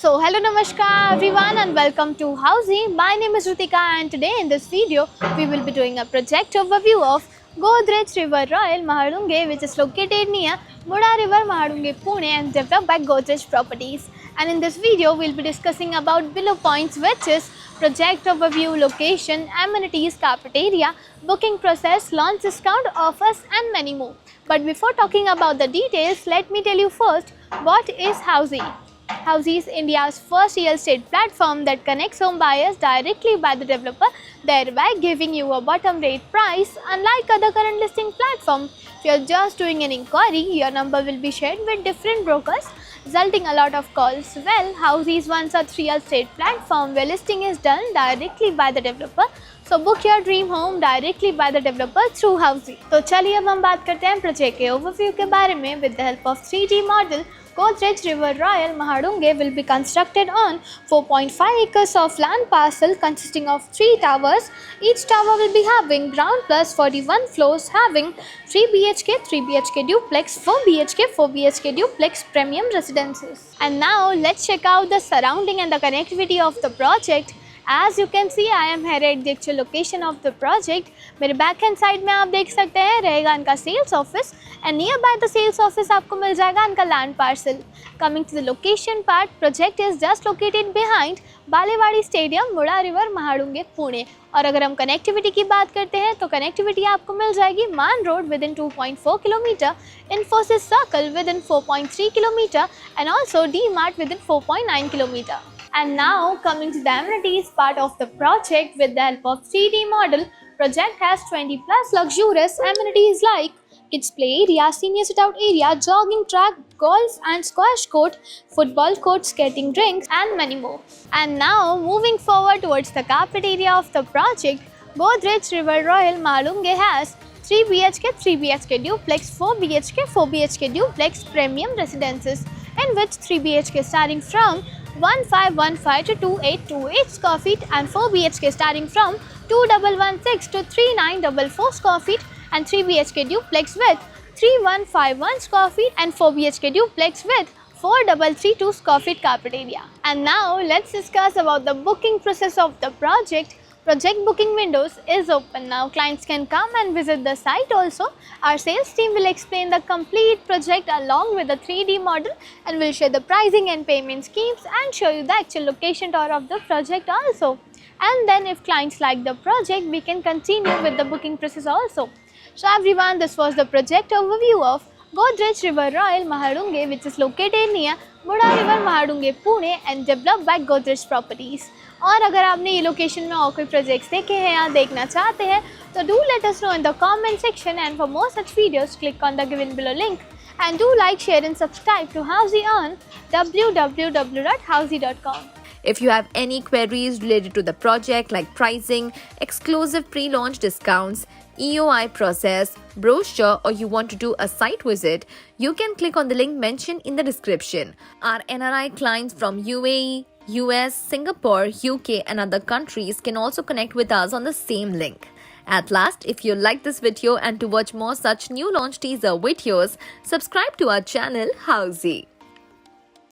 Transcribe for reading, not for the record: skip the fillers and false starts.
Hello Namaskar everyone and welcome to Housey. My name is Rutika and today in this video we will be doing a project overview of Godrej River Royal Mahadunge, which is located near Muda River Mahadunge, Pune and developed by Godrej Properties. And in this video we'll be discussing about below points, which is project overview, location, amenities, carpet area, booking process, launch discount, offers and many more. But before talking about the details, let me tell you first what is Housey. Housey is India's first real estate platform that connects home buyers directly by the developer, thereby giving you a bottom rate price. Unlike other current listing platforms, if you are just doing an inquiry, your number will be shared with different brokers, resulting a lot of calls. Well, Housey is one such real estate platform where listing is done directly by the developer. So book your dream home directly by the developer through Housey. तो चलिए अब हम बात करते हैं project के overview के बारे में. With the help of 3D model, Godrej River Royal Mahadunge will be constructed on 4.5 acres of land parcel consisting of 3 towers. Each tower will be having ground plus 41 floors, having 3 BHK, 3 BHK duplex, 4 BHK, 4 BHK duplex premium residences. And now let's check out the surrounding and the connectivity of the project. As you can see, I am here at the actual location of the project. मेरे back hand side में आप देख सकते हैं रहेगा इनका sales office and near by the sales office आपको मिल जाएगा इनका land parcel. Coming to the location part, project is just located behind Balewadi stadium, Mula river, Mahalunge, Pune. और अगर हम कनेक्टिविटी की बात करते हैं तो कनेक्टिविटी आपको मिल जाएगी मान road with in 2.4 kilometre, Infosys circle with in 4.3 kilometre and also D mart with in 4.9 kilometre. And now coming to the amenities part of the project, with the help of 3D model, project has 20 plus luxurious amenities like kids play area, senior sit out area, jogging track, golf and squash court, football court, skating rinks and many more. And now moving forward towards the carpet area of the project, Godrej River Royal Mahadunge has 3 BHK, 3 BHK duplex, 4 BHK, 4 BHK duplex premium residences, in which 3 BHK starting from 1515 to 2828 square feet and 4 BHK starting from 2116 to 3944 square feet and 3 BHK duplex with 3151 square feet and 4 BHK duplex with 4332 square feet carpet area. And now let's discuss about the booking process of the project. Project booking windows is open now. Clients can come and visit the site also. Our sales team will explain the complete project along with the 3D model and will share the pricing and payment schemes and show you the actual location tour of the project also. And then if clients like the project, we can continue with the booking process also. So everyone, this was the project overview of Godrej River Royal Mahadunge, which is located near Muda River Mahadunge, Pune and developed by Godrej Properties. और अगर आपने ये location में और कोई projects देखे हैं या देखना चाहते हैं तो do let us know in the comment section, and for more such videos click on the given below link and do like, share and subscribe to Housey on www.housey.com. If you have any queries related to the project like pricing, exclusive pre-launch discounts, EOI process, brochure, or you want to do a site visit, you can click on the link mentioned in the description. Our NRI clients from UAE, US, Singapore, UK and other countries can also connect with us on the same link. At last, if you like this video and to watch more such new launch teaser videos, subscribe to our channel Housey.